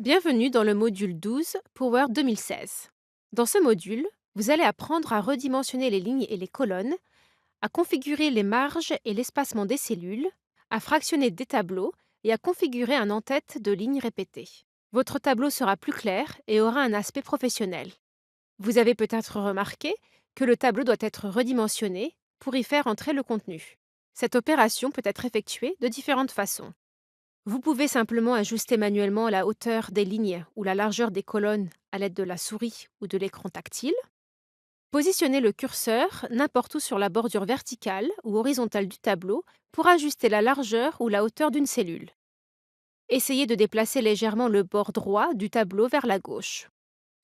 Bienvenue dans le module 12 pour Word 2016. Dans ce module, vous allez apprendre à redimensionner les lignes et les colonnes, à configurer les marges et l'espacement des cellules, à fractionner des tableaux et à configurer un en-tête de lignes répétées. Votre tableau sera plus clair et aura un aspect professionnel. Vous avez peut-être remarqué que le tableau doit être redimensionné pour y faire entrer le contenu. Cette opération peut être effectuée de différentes façons. Vous pouvez simplement ajuster manuellement la hauteur des lignes ou la largeur des colonnes à l'aide de la souris ou de l'écran tactile. Positionnez le curseur n'importe où sur la bordure verticale ou horizontale du tableau pour ajuster la largeur ou la hauteur d'une cellule. Essayez de déplacer légèrement le bord droit du tableau vers la gauche.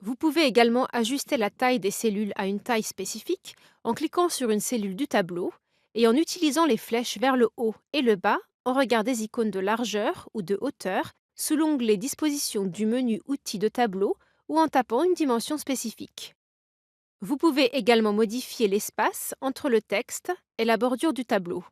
Vous pouvez également ajuster la taille des cellules à une taille spécifique en cliquant sur une cellule du tableau et en utilisant les flèches vers le haut et le bas en regard des icônes de largeur ou de hauteur sous l'onglet Disposition du menu Outils de tableau ou en tapant une dimension spécifique. Vous pouvez également modifier l'espace entre le texte et la bordure du tableau.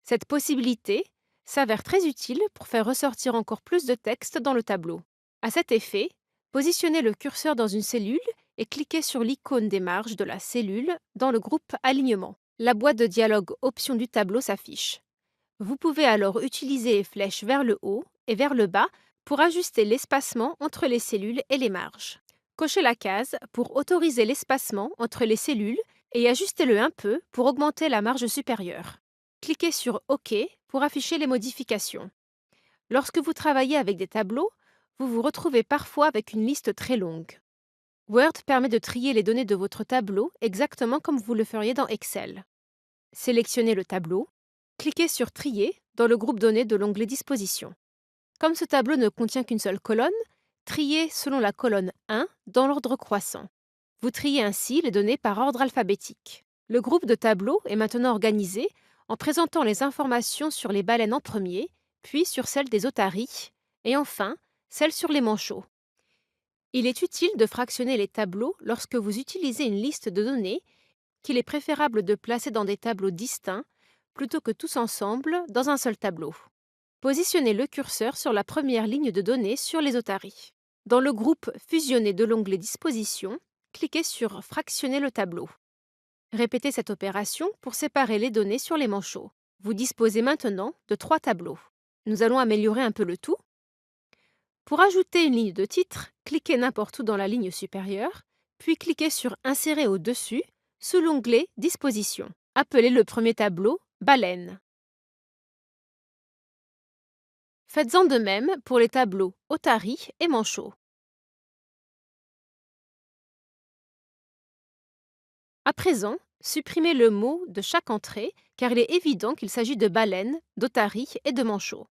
Cette possibilité s'avère très utile pour faire ressortir encore plus de texte dans le tableau. À cet effet, positionnez le curseur dans une cellule et cliquez sur l'icône des marges de la cellule dans le groupe Alignement. La boîte de dialogue Options du tableau s'affiche. Vous pouvez alors utiliser les flèches vers le haut et vers le bas pour ajuster l'espacement entre les cellules et les marges. Cochez la case pour autoriser l'espacement entre les cellules et ajustez-le un peu pour augmenter la marge supérieure. Cliquez sur OK pour afficher les modifications. Lorsque vous travaillez avec des tableaux, vous vous retrouvez parfois avec une liste très longue. Word permet de trier les données de votre tableau exactement comme vous le feriez dans Excel. Sélectionnez le tableau, cliquez sur Trier dans le groupe Données de l'onglet Disposition. Comme ce tableau ne contient qu'une seule colonne, triez selon la colonne 1 dans l'ordre croissant. Vous triez ainsi les données par ordre alphabétique. Le groupe de tableaux est maintenant organisé en présentant les informations sur les baleines en premier, puis sur celles des otaries, et enfin celles sur les manchots. Il est utile de fractionner les tableaux lorsque vous utilisez une liste de données qu'il est préférable de placer dans des tableaux distincts plutôt que tous ensemble dans un seul tableau. Positionnez le curseur sur la première ligne de données sur les otaries. Dans le groupe Fusionner de l'onglet Disposition, cliquez sur Fractionner le tableau. Répétez cette opération pour séparer les données sur les manchots. Vous disposez maintenant de 3 tableaux. Nous allons améliorer un peu le tout. Pour ajouter une ligne de titre, cliquez n'importe où dans la ligne supérieure, puis cliquez sur Insérer au-dessus, sous l'onglet Disposition. Appelez le premier tableau Baleine. Faites-en de même pour les tableaux Otaries et Manchots. À présent, supprimez le mot de chaque entrée car il est évident qu'il s'agit de baleine, d'otarie et de manchot.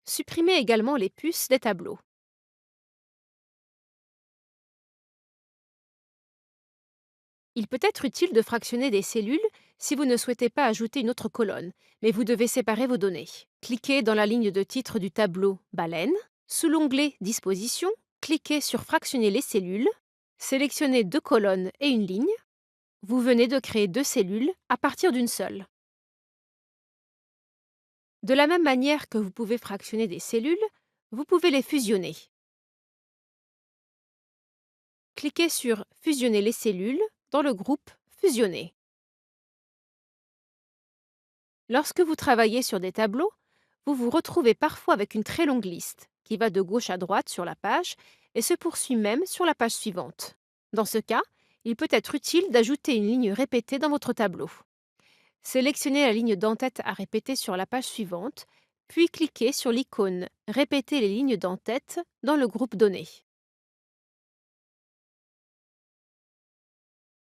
Supprimez également les puces des tableaux. Il peut être utile de fractionner des cellules si vous ne souhaitez pas ajouter une autre colonne, mais vous devez séparer vos données. Cliquez dans la ligne de titre du tableau Baleine. Sous l'onglet Disposition, cliquez sur Fractionner les cellules. Sélectionnez 2 colonnes et une ligne. Vous venez de créer 2 cellules à partir d'une seule. De la même manière que vous pouvez fractionner des cellules, vous pouvez les fusionner. Cliquez sur Fusionner les cellules dans le groupe Fusionner. Lorsque vous travaillez sur des tableaux, vous vous retrouvez parfois avec une très longue liste qui va de gauche à droite sur la page et se poursuit même sur la page suivante. Dans ce cas, il peut être utile d'ajouter une ligne répétée dans votre tableau. Sélectionnez la ligne d'en-tête à répéter sur la page suivante, puis cliquez sur l'icône Répéter les lignes d'en-tête dans le groupe Données.